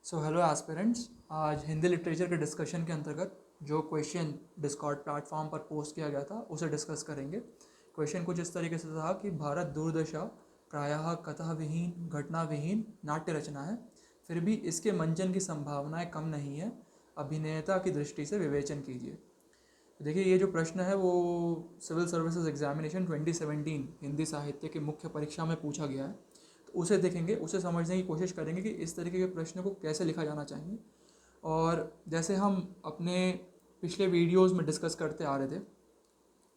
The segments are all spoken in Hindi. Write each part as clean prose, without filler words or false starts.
So hello aspirants. आज हिंदी लिटरेचर के डिस्कशन के अंतर्गत जो क्वेश्चन डिस्कॉर्ड प्लेटफॉर्म पर पोस्ट किया गया था उसे डिस्कस करेंगे। क्वेश्चन कुछ इस तरीके से था कि भारत दूरदर्शा प्रायः कथा विहीन घटना विहीन नाट्य रचना है, फिर भी इसके मंचन की संभावनाएं कम नहीं है, अभिनेता की दृष्टि से विवेचन कीजिए। देखिए, ये जो प्रश्न है वो सिविल सर्विसेज एग्जामिनेशन 2017 हिंदी साहित्य की मुख्य परीक्षा में पूछा गया है। तो उसे देखेंगे, उसे समझने की कोशिश करेंगे कि इस तरीके के प्रश्न को कैसे लिखा जाना चाहिए। और जैसे हम अपने पिछले वीडियोस में डिस्कस करते आ रहे थे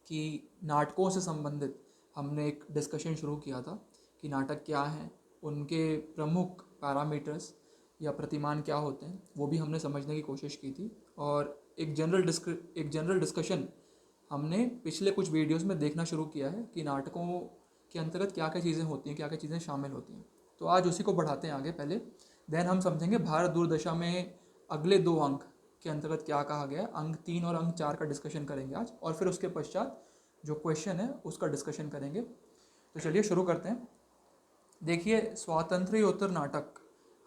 कि नाटकों से संबंधित हमने एक डिस्कशन शुरू किया था कि नाटक क्या हैं, उनके प्रमुख पैरामीटर्स या प्रतिमान क्या होते हैं, वो भी हमने समझने की कोशिश की थी। और एक जनरल डिस्कशन हमने पिछले कुछ वीडियोस में देखना शुरू किया है कि नाटकों के अंतर्गत क्या क्या चीज़ें होती हैं, क्या क्या चीज़ें शामिल होती हैं। तो आज उसी को बढ़ाते हैं आगे। पहले देन हम समझेंगे भारत दूरदशा में अगले 2 अंक के अंतर्गत क्या कहा गया है। अंक 3 और अंक 4 का डिस्कशन करेंगे आज, और फिर उसके पश्चात जो क्वेश्चन है उसका डिस्कशन करेंगे। तो चलिए शुरू करते हैं। देखिए, स्वातंत्र्योत्तर नाटक,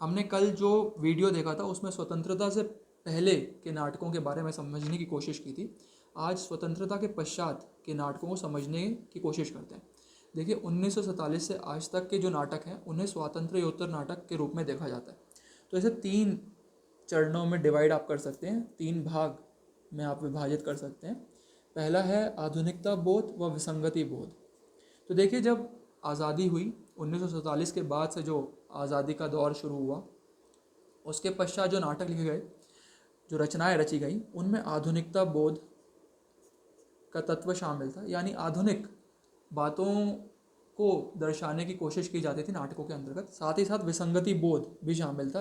हमने कल जो वीडियो देखा था उसमें स्वतंत्रता से पहले के नाटकों के बारे में समझने की कोशिश की थी। आज स्वतंत्रता के पश्चात के नाटकों को समझने की कोशिश करते हैं। देखिए, 1947 से आज तक के जो नाटक हैं उन्हें स्वातंत्र्योत्तर नाटक के रूप में देखा जाता है। तो इसे 3 चरणों में डिवाइड आप कर सकते हैं, 3 भाग में आप विभाजित कर सकते हैं। पहला है आधुनिकता बोध व विसंगति बोध। तो देखिए, जब आज़ादी हुई 1947 के बाद से, जो आज़ादी का दौर शुरू हुआ, उसके पश्चात जो नाटक लिखे गए, जो रचनाएं रची गई, उनमें आधुनिकता बोध का तत्व शामिल था। यानी आधुनिक बातों को दर्शाने की कोशिश की जाती थी नाटकों के अंतर्गत। साथ ही साथ विसंगति बोध भी शामिल था।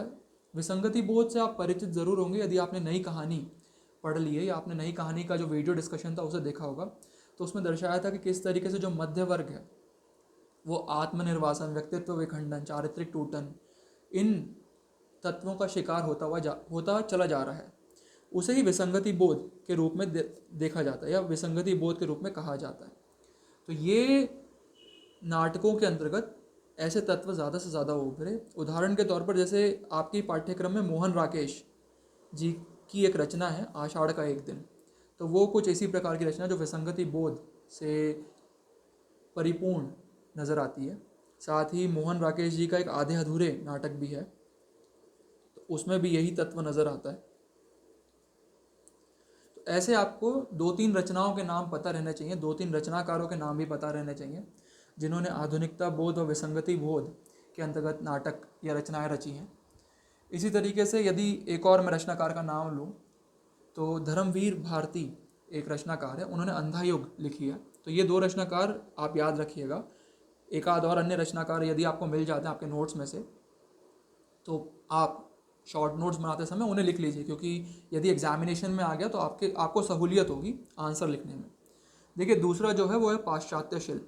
विसंगति बोध से आप परिचित ज़रूर होंगे यदि आपने नई कहानी पढ़ ली है या आपने नई कहानी का जो वीडियो डिस्कशन था उसे देखा होगा। तो उसमें दर्शाया था कि किस तरीके से जो मध्य वर्ग है वो आत्मनिर्वासन, व्यक्तित्व विखंडन, चारित्रिक टूटन, इन तत्वों का शिकार होता चला जा रहा है। उसे ही विसंगति बोध के रूप में देखा जाता है या विसंगति बोध के रूप में कहा जाता है। तो ये नाटकों के अंतर्गत ऐसे तत्व ज़्यादा से ज़्यादा उभरे। उदाहरण के तौर पर, जैसे आपकी पाठ्यक्रम में मोहन राकेश जी की एक रचना है आषाढ़ का एक दिन, तो वो कुछ इसी प्रकार की रचना जो विसंगति बोध से परिपूर्ण नज़र आती है। साथ ही मोहन राकेश जी का एक आधे अधूरे नाटक भी है, तो उसमें भी यही तत्व नज़र आता है। तो ऐसे आपको 2-3 रचनाओं के नाम पता रहने चाहिए, 2-3 रचनाकारों के नाम भी पता रहने चाहिए जिन्होंने आधुनिकता बोध और विसंगति बोध के अंतर्गत नाटक या रचनाएं रची हैं। इसी तरीके से यदि एक और मैं रचनाकार का नाम लूँ तो धर्मवीर भारती एक रचनाकार है, उन्होंने अंधा युग लिखी है। तो ये 2 रचनाकार आप याद रखिएगा। एक आध और अन्य रचनाकार यदि आपको मिल जाते हैं आपके नोट्स में से, तो आप शॉर्ट नोट्स बनाते समय उन्हें लिख लीजिए, क्योंकि यदि एग्जामिनेशन में आ गया तो आपको सहूलियत होगी आंसर लिखने में। देखिए, दूसरा जो है वो है पाश्चात्य शिल्प।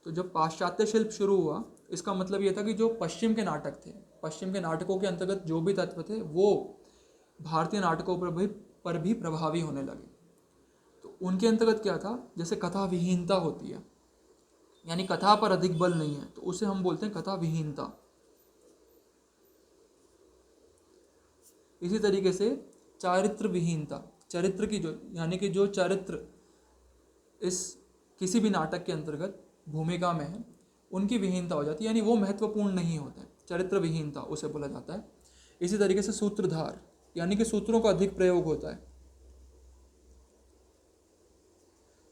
तो जब पाश्चात्य शिल्प शुरू हुआ, इसका मतलब ये था कि जो पश्चिम के नाटक थे, पश्चिम के नाटकों के अंतर्गत जो भी तत्व थे वो भारतीय नाटकों पर भी प्रभावी होने लगे। तो उनके अंतर्गत क्या था, जैसे कथा विहीनता होती है, यानी कथा पर अधिक बल नहीं है, तो उसे हम बोलते हैं कथा विहीनता। इसी तरीके से चारित्र विहीनता, चरित्र की जो, यानी कि जो चरित्र इस किसी भी नाटक के अंतर्गत भूमिका में है उनकी विहीनता हो जाती है, यानी वो महत्वपूर्ण नहीं होते हैं, चरित्र विहीनता उसे बोला जाता है। इसी तरीके से सूत्रधार, यानी कि सूत्रों का अधिक प्रयोग होता है।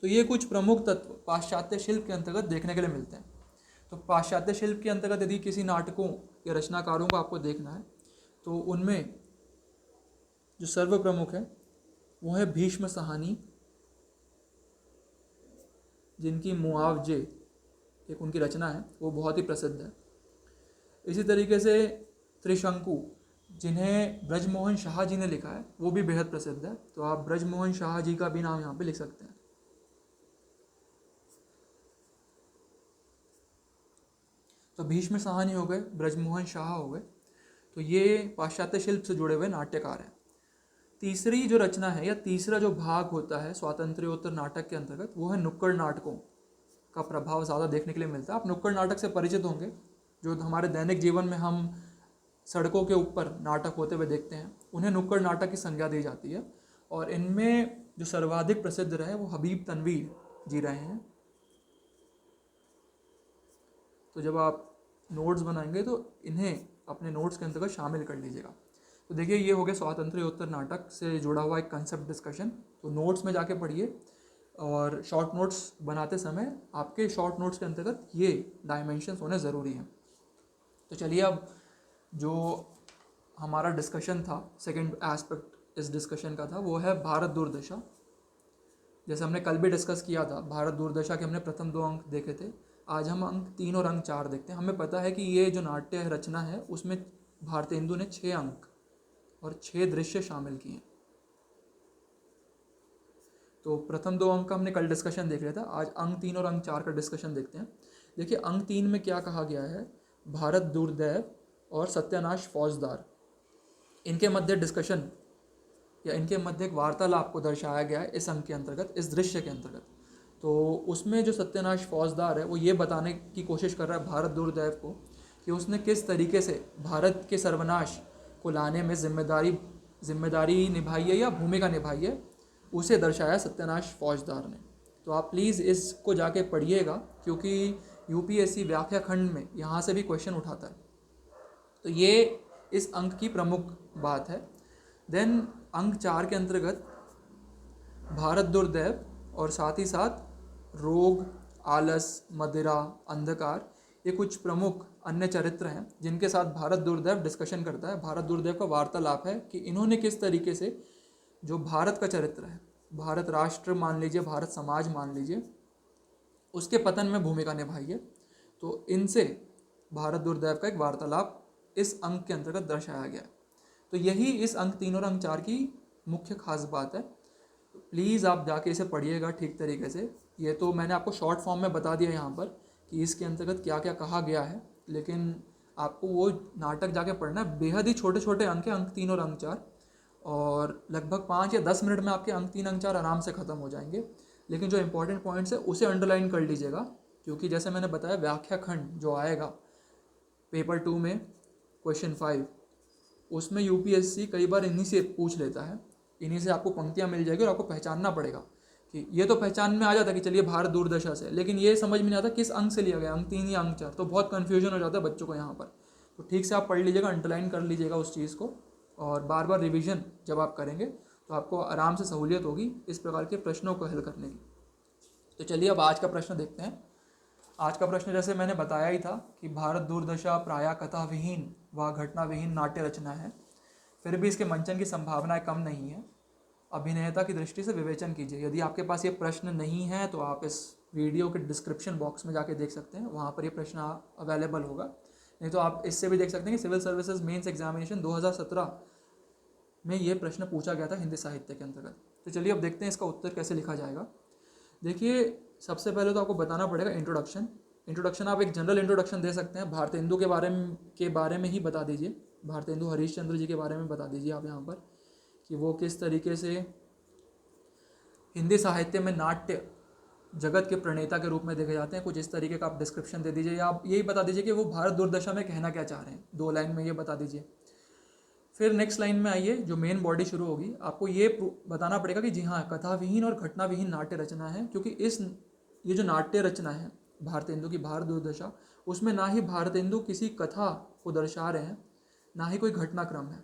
तो ये कुछ प्रमुख तत्व पाश्चात्य शिल्प के अंतर्गत देखने के लिए मिलते हैं। तो पाश्चात्य शिल्प के अंतर्गत यदि किसी नाटकों या रचनाकारों को आपको देखना है तो उनमें जो सर्व प्रमुख है वो है भीष्म साहनी, जिनकी मुआवजे एक उनकी रचना है, वो बहुत ही प्रसिद्ध है। इसी तरीके से त्रिशंकु, जिन्हें ब्रजमोहन शाह जी ने लिखा है, वो भी बेहद प्रसिद्ध है। तो आप ब्रजमोहन शाह जी का भी नाम यहाँ पे लिख सकते हैं। तो भीष्म साहनी हो गए, ब्रजमोहन शाह हो गए, तो ये पाश्चात्य शिल्प से जुड़े हुए नाट्यकार हैं। तीसरी जो रचना है या तीसरा जो भाग होता है स्वातंत्र्योत्तर नाटक के अंतर्गत, वो है नुक्कड़ नाटकों का प्रभाव ज़्यादा देखने के लिए मिलता है। आप नुक्कड़ नाटक से परिचित होंगे, जो हमारे दैनिक जीवन में हम सड़कों के ऊपर नाटक होते हुए देखते हैं, उन्हें नुक्कड़ नाटक की संज्ञा दी जाती है। और इनमें जो सर्वाधिक प्रसिद्ध रहे वो हबीब तनवीर जी रहे हैं। तो जब आप नोट्स बनाएंगे तो इन्हें अपने नोट्स के अंतर्गत शामिल कर लीजिएगा। तो देखिए, ये हो गया स्वातंत्र्योत्तर नाटक से जुड़ा हुआ एक कंसेप्ट डिस्कशन। तो नोट्स में जाके पढ़िए, और शॉर्ट नोट्स बनाते समय आपके शॉर्ट नोट्स के अंतर्गत ये डायमेंशंस होने ज़रूरी हैं। तो चलिए, अब जो हमारा डिस्कशन था, सेकंड एस्पेक्ट इस डिस्कशन का था, वो है भारत दूरदशा। जैसे हमने कल भी डिस्कस किया था, भारत दूरदशा के हमने प्रथम 2 अंक देखे थे। आज हम अंक 3 और अंक 4 देखते हैं। हमें पता है कि ये जो नाट्य रचना है उसमें भारतेंदु ने 6 अंक और 6 दृश्य शामिल किए। तो प्रथम 2 अंक का हमने कल डिस्कशन देख लिया था। आज अंक 3 और अंक 4 का डिस्कशन देखते हैं। देखिए, अंक 3 में क्या कहा गया है, भारत दुर्दैव और सत्यानाश फौजदार, इनके मध्य डिस्कशन या इनके मध्य एक वार्तालाप को दर्शाया गया है इस अंक के अंतर्गत, इस दृश्य के अंतर्गत। तो उसमें जो सत्यानाश फौजदार है वो ये बताने की कोशिश कर रहा है भारत दुर्दैव को कि उसने किस तरीके से भारत के सर्वनाश को लाने में जिम्मेदारी निभाई है या भूमिका निभाई है, उसे दर्शाया सत्यानाश फौजदार ने। तो आप प्लीज़ इसको जाके पढ़िएगा, क्योंकि यूपीएससी व्याख्या खंड में यहाँ से भी क्वेश्चन उठाता है। तो ये इस अंक की प्रमुख बात है। देन अंक 4 के अंतर्गत भारत दुर्दैव और साथ ही साथ रोग, आलस, मदिरा, अंधकार, ये कुछ प्रमुख अन्य चरित्र हैं जिनके साथ भारत दुर्दैव डिस्कशन करता है। भारत दुर्दैव का वार्तालाप है कि इन्होंने किस तरीके से जो भारत का चरित्र है, भारत राष्ट्र मान लीजिए, भारत समाज मान लीजिए, उसके पतन में भूमिका निभाई है। तो इनसे भारत दुर्दैव का एक वार्तालाप इस अंक के अंतर्गत दर्शाया गया है। तो यही इस अंक 3 और अंक 4 की मुख्य खास बात है। प्लीज़ आप जाके इसे पढ़िएगा ठीक तरीके से। ये तो मैंने आपको शॉर्ट फॉर्म में बता दिया यहाँ पर कि इसके अंतर्गत क्या क्या कहा गया है, लेकिन आपको वो नाटक जाके पढ़ना है। बेहद ही छोटे छोटे अंक हैं, अंक 3 और अंक 4, और लगभग 5 या 10 मिनट में आपके अंक 3 अंक 4 आराम से ख़त्म हो जाएंगे। लेकिन जो इंपॉर्टेंट पॉइंट्स है उसे अंडरलाइन कर लीजिएगा, क्योंकि जैसे मैंने बताया व्याख्या खंड जो आएगा पेपर 2 में क्वेश्चन 5, उसमें यूपीएससी कई बार इन्हीं से पूछ लेता है। इन्हीं से आपको पंक्तियाँ मिल जाएगी और आपको पहचानना पड़ेगा कि ये तो पहचान में आ जाता है कि चलिए भारत दूरदशा से, लेकिन ये समझ में नहीं आता किस अंक से लिया गया, अंक 3 या अंक 4। तो बहुत कन्फ्यूजन हो जाता है बच्चों को यहाँ पर। तो ठीक से आप पढ़ लीजिएगा, अंडरलाइन कर लीजिएगा उस चीज़ को, और बार बार रिविज़न जब आप करेंगे तो आपको आराम से सहूलियत होगी इस प्रकार के प्रश्नों को हल करने की। तो चलिए, अब आज का प्रश्न देखते हैं। आज का प्रश्न जैसे मैंने बताया ही था कि भारत दूरदशा प्रायः कथा विहीन व घटना विहीन नाट्य रचना है, फिर भी इसके मंचन की संभावनाएं कम नहीं है। अभिनेता की दृष्टि से विवेचन कीजिए। यदि आपके पास ये प्रश्न नहीं है तो आप इस वीडियो के डिस्क्रिप्शन बॉक्स में जाके देख सकते हैं, वहाँ पर ये प्रश्न अवेलेबल होगा। नहीं तो आप इससे भी देख सकते हैं कि सिविल सर्विसेज मेंस एग्जामिनेशन 2017 में ये प्रश्न पूछा गया था हिंदी साहित्य के अंतर्गत। तो चलिए, अब देखते हैं इसका उत्तर कैसे लिखा जाएगा। देखिए, सबसे पहले तो आपको बताना पड़ेगा इंट्रोडक्शन आप एक जनरल इंट्रोडक्शन दे सकते हैं। भारतेंदु के बारे में ही बता दीजिए, भारतेंदु हरीशचंद्र जी के बारे में बता दीजिए आप यहाँ पर कि वो किस तरीके से हिंदी साहित्य में नाट्य जगत के प्रणेता के रूप में देखे जाते हैं। कुछ इस तरीके का आप डिस्क्रिप्शन दे दीजिए, या आप यही बता दीजिए कि वो भारत दूरदशा में कहना क्या चाह रहे हैं, 2 लाइन में ये बता दीजिए। फिर नेक्स्ट लाइन में आइए, जो मेन बॉडी शुरू होगी, आपको ये बताना पड़ेगा कि जी हाँ, कथा विहीन और घटना विहीन नाट्य रचना है, क्योंकि ये जो नाट्य रचना है भारतेंदु की, भारत दूरदशा, उसमें ना ही भारतेंदु किसी कथा को दर्शा रहे हैं, ना ही कोई घटनाक्रम है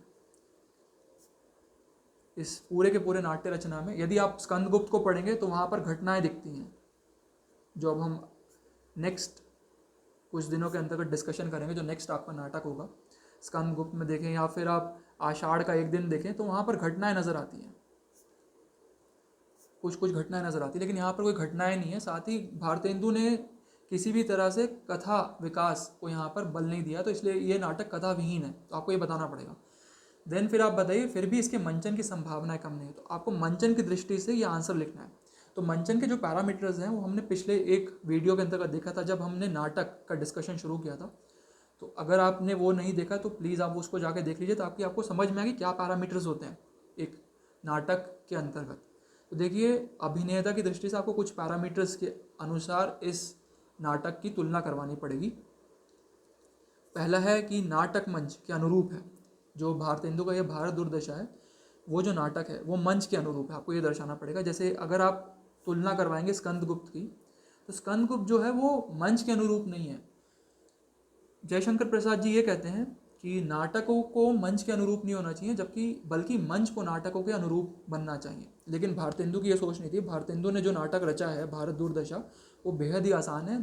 इस पूरे के पूरे नाट्य रचना में। यदि आप स्कंदगुप्त को पढ़ेंगे तो वहाँ पर घटनाएं दिखती हैं, जो अब हम नेक्स्ट कुछ दिनों के अंतर्गत डिस्कशन करेंगे। जो नेक्स्ट आपका नाटक होगा स्कंदगुप्त में देखें, या फिर आप आषाढ़ का एक दिन देखें, तो वहाँ पर घटनाएं नज़र आती हैं, कुछ घटनाएं नज़र आती है। लेकिन यहाँ पर कोई घटनाएं नहीं है। साथ ही भारतेंदु ने किसी भी तरह से कथा विकास को यहाँ पर बल नहीं दिया, तो इसलिए ये नाटक कथा विहीन है। तो आपको ये बताना पड़ेगा। देन फिर आप बताइए, फिर भी इसके मंचन की संभावनाएं कम नहीं है। तो आपको मंचन की दृष्टि से ये आंसर लिखना है। तो मंचन के जो पैरामीटर्स हैं वो हमने पिछले एक वीडियो के अंतर्गत देखा था, जब हमने नाटक का डिस्कशन शुरू किया था। तो अगर आपने वो नहीं देखा तो प्लीज़ आप उसको जाके देख लीजिए, ताकि आपको समझ में आए कि क्या पैरामीटर्स होते हैं एक नाटक के अंतर्गत। तो देखिए, अभिनेता की दृष्टि से आपको कुछ पैरामीटर्स के अनुसार इस नाटक की तुलना करवानी पड़ेगी। पहला है कि नाटक मंच के अनुरूप है। जो भारतेंदु का ये भारत दुर्दशा है, वो जो नाटक है वो मंच के अनुरूप है, आपको ये दर्शाना पड़ेगा। जैसे अगर आप तुलना करवाएंगे स्कंदगुप्त की, तो स्कंदगुप्त जो है वो मंच के अनुरूप नहीं है। जयशंकर प्रसाद जी ये कहते हैं कि नाटकों को मंच के अनुरूप नहीं होना चाहिए, जबकि बल्कि मंच को नाटकों के अनुरूप बनना चाहिए। लेकिन भारतेंदु की ये सोच नहीं थी। भारतेंदु ने जो नाटक रचा है भारत दुर्दशा, वो बेहद ही आसान है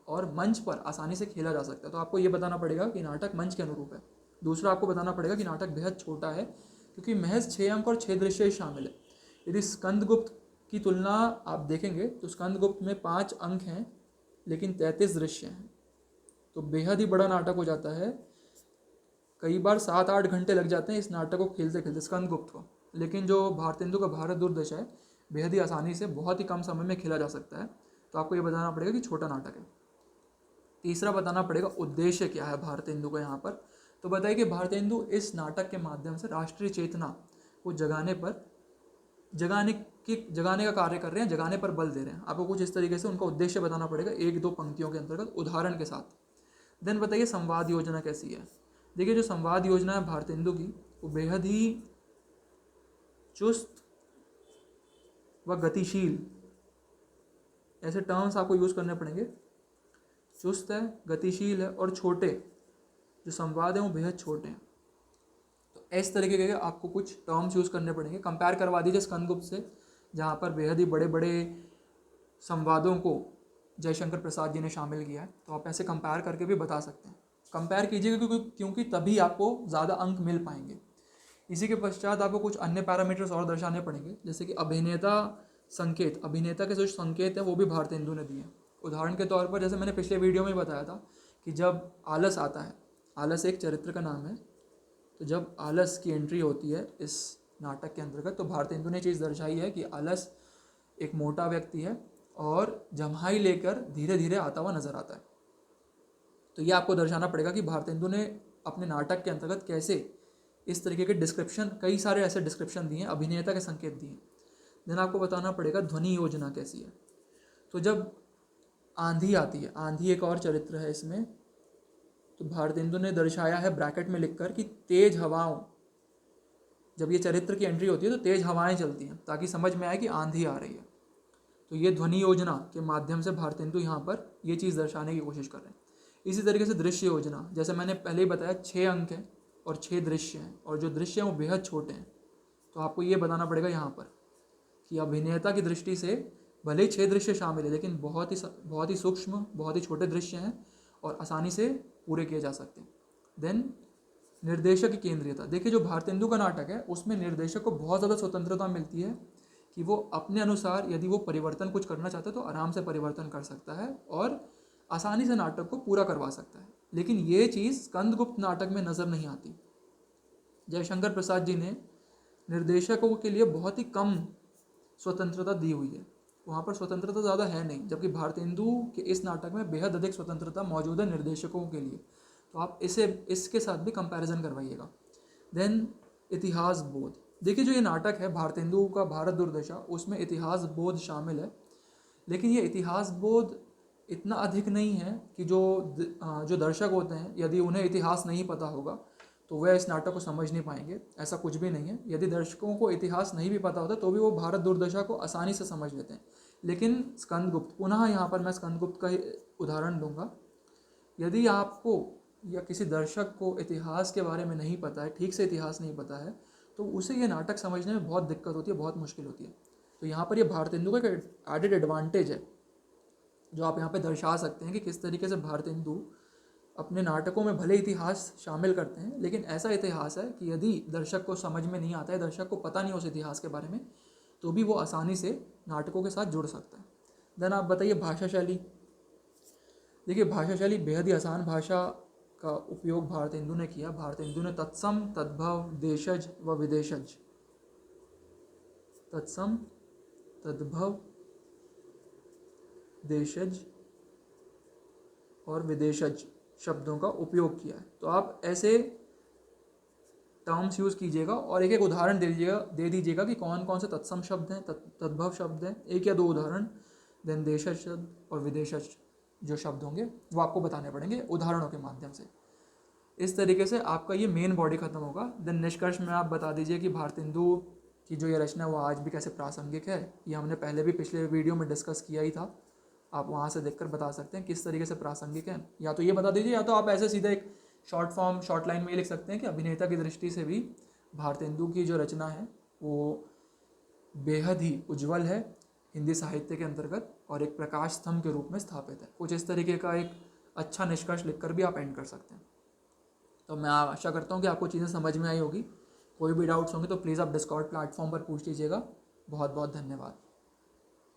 और मंच पर आसानी से खेला जा सकता है। तो आपको ये बताना पड़ेगा कि नाटक मंच के अनुरूप है। दूसरा, आपको बताना पड़ेगा कि नाटक बेहद छोटा है, क्योंकि महज 6 अंक और 6 दृश्य शामिल है। यदि स्कंदगुप्त की तुलना आप देखेंगे तो स्कंदगुप्त में 5 अंक हैं लेकिन 33 दृश्य हैं, तो बेहद ही बड़ा नाटक हो जाता है। कई बार 7-8 घंटे लग जाते हैं इस नाटक को खेलते खेलते स्कंदगुप्त को। लेकिन जो भारतेंदु का भारत दुर्दशा है, बेहद ही आसानी से बहुत ही कम समय में खेला जा सकता है। तो आपको ये बताना पड़ेगा कि छोटा नाटक है। तीसरा, बताना पड़ेगा उद्देश्य क्या है भारतेंदु का यहाँ पर। तो बताइए कि भारतेंदु इस नाटक के माध्यम से राष्ट्रीय चेतना को जगाने का कार्य कर रहे हैं, जगाने पर बल दे रहे हैं। आपको कुछ इस तरीके से उनका उद्देश्य बताना पड़ेगा 1-2 पंक्तियों के अंतर्गत उदाहरण के साथ। देन बताइए संवाद योजना कैसी है। देखिए, जो संवाद योजना है भारतेंदु की, वो बेहद ही चुस्त व गतिशील, ऐसे टर्म्स आपको यूज़ करने पड़ेंगे। चुस्त है, गतिशील है और छोटे, जो संवाद हैं वो बेहद छोटे हैं। तो इस तरीके के आपको कुछ टर्म्स यूज़ करने पड़ेंगे। कंपेयर करवा दीजिए स्कंदगुप्त से, जहाँ पर बेहद ही बड़े बड़े संवादों को जयशंकर प्रसाद जी ने शामिल किया है। तो आप ऐसे कंपेयर करके भी बता सकते हैं। कंपेयर कीजिएगा क्योंकि तभी आपको ज़्यादा अंक मिल पाएंगे। इसी के पश्चात आपको कुछ अन्य पैरामीटर्स और दर्शाने पड़ेंगे, जैसे कि अभिनेता संकेत। अभिनेता के जो संकेत हैं वो भी भारतेंदु ने दिए। उदाहरण के तौर पर, जैसे मैंने पिछले वीडियो में बताया था कि जब आलस आता है, आलस एक चरित्र का नाम है, तो जब आलस की एंट्री होती है इस नाटक के अंतर्गत, तो भारतेंदु ने चीज़ दर्शाई है कि आलस एक मोटा व्यक्ति है और जम्हाई लेकर धीरे धीरे आता हुआ नजर आता है। तो ये आपको दर्शाना पड़ेगा कि भारतेंदु ने अपने नाटक के अंतर्गत कैसे इस तरीके के डिस्क्रिप्शन, कई सारे ऐसे डिस्क्रिप्शन दिए, अभिनेता के संकेत दिए। देन आपको बताना पड़ेगा ध्वनि योजना कैसी है। तो जब आंधी आती है, आंधी एक और चरित्र है इसमें, तो भारतेंदु ने दर्शाया है ब्रैकेट में लिखकर कि तेज हवाओं, जब ये चरित्र की एंट्री होती है तो तेज हवाएं चलती हैं, ताकि समझ में आए कि आंधी आ रही है। तो ये ध्वनि योजना के माध्यम से भारतेंदु यहाँ पर ये चीज़ दर्शाने की कोशिश कर रहे हैं। इसी तरीके से दृश्य योजना, जैसे मैंने पहले ही बताया 6 अंक हैं और 6 दृश्य हैं, और जो दृश्य हैं वो बेहद छोटे हैं। तो आपको ये बताना पड़ेगा यहाँ पर कि अभिनेता की दृष्टि से भले ही 6 दृश्य शामिल है, लेकिन बहुत ही सूक्ष्म, बहुत ही छोटे दृश्य हैं और आसानी से पूरे किए जा सकते हैं। देन निर्देशक की केंद्रीयता। देखिए, जो भारतेंदु का नाटक है उसमें निर्देशक को बहुत ज़्यादा स्वतंत्रता मिलती है कि वो अपने अनुसार यदि वो परिवर्तन कुछ करना चाहता है तो आराम से परिवर्तन कर सकता है और आसानी से नाटक को पूरा करवा सकता है। लेकिन ये चीज़ स्कंदगुप्त नाटक में नज़र नहीं आती। जयशंकर प्रसाद जी ने निर्देशकों के लिए बहुत ही कम स्वतंत्रता दी हुई है, वहाँ पर स्वतंत्रता ज़्यादा है नहीं, जबकि भारतेंदु के इस नाटक में बेहद अधिक स्वतंत्रता मौजूद है निर्देशकों के लिए। तो आप इसके साथ भी कंपैरिजन करवाइएगा। देन इतिहास बोध। देखिए, जो ये नाटक है भारतेंदु का भारत दुर्दशा, उसमें इतिहास बोध शामिल है, लेकिन ये इतिहास बोध इतना अधिक नहीं है कि जो दर्शक होते हैं यदि उन्हें इतिहास नहीं पता होगा तो वह इस नाटक को समझ नहीं पाएंगे। ऐसा कुछ भी नहीं है। यदि दर्शकों को इतिहास नहीं भी पता होता तो भी वो भारत दुर्दशा को आसानी से समझ लेते हैं। लेकिन स्कंदगुप्त, पुनः यहाँ पर मैं स्कंदगुप्त का ही उदाहरण दूंगा, यदि आपको या किसी दर्शक को इतिहास के बारे में नहीं पता है, ठीक से इतिहास नहीं पता है, तो उसे ये नाटक समझने में बहुत दिक्कत होती है, बहुत मुश्किल होती है। तो यहाँ पर ये भारतेंदु का एक एडेड एडवांटेज है जो आप यहाँ पे दर्शा सकते हैं कि किस तरीके से भारतेंदु अपने नाटकों में भले इतिहास शामिल करते हैं, लेकिन ऐसा इतिहास है कि यदि दर्शक को समझ में नहीं आता है, दर्शक को पता नहीं उस इतिहास के बारे में, तो भी वो आसानी से नाटकों के साथ जुड़ सकता है। देन आप बताइए भाषा शैली। देखिए, भाषा शैली बेहद ही आसान भाषा का उपयोग भारतेंदु ने किया। भारतेंदु ने तत्सम, तद्भव, देशज व विदेशज, तत्सम, तद्भव, देशज और विदेशज शब्दों का उपयोग किया है। तो आप ऐसे टर्म्स यूज़ कीजिएगा और एक एक उदाहरण दे दीजिएगा कि कौन कौन से तत्सम शब्द हैं, तद्भव शब्द हैं, 1 या 2 उदाहरण। देन देशज शब्द और विदेशज जो शब्द होंगे वो आपको बताने पड़ेंगे उदाहरणों के माध्यम से। इस तरीके से आपका ये मेन बॉडी खत्म होगा। देन निष्कर्ष में आप बता दीजिए कि भारतेंदु की जो ये रचना है वो आज भी कैसे प्रासंगिक है। ये हमने पहले भी पिछले वीडियो में डिस्कस किया ही था, आप वहाँ से देखकर बता सकते हैं किस तरीके से प्रासंगिक है। या तो ये बता दीजिए, या तो आप ऐसे सीधा एक शॉर्ट फॉर्म शॉर्ट लाइन में ये लिख सकते हैं कि अभिनेता की दृष्टि से भी भारतेंदु की जो रचना है वो बेहद ही उज्जवल है हिंदी साहित्य के अंतर्गत और एक प्रकाश स्तंभ के रूप में स्थापित है। कुछ इस तरीके का एक अच्छा निष्कर्ष लिखकर भी आप एंड कर सकते हैं। तो मैं आशा करता हूँ कि आपको चीज़ें समझ में आई होगी। कोई भी डाउट्स होंगे तो प्लीज़ आप डिस्कॉर्ड प्लेटफॉर्म पर पूछ लीजिएगा। बहुत बहुत धन्यवाद।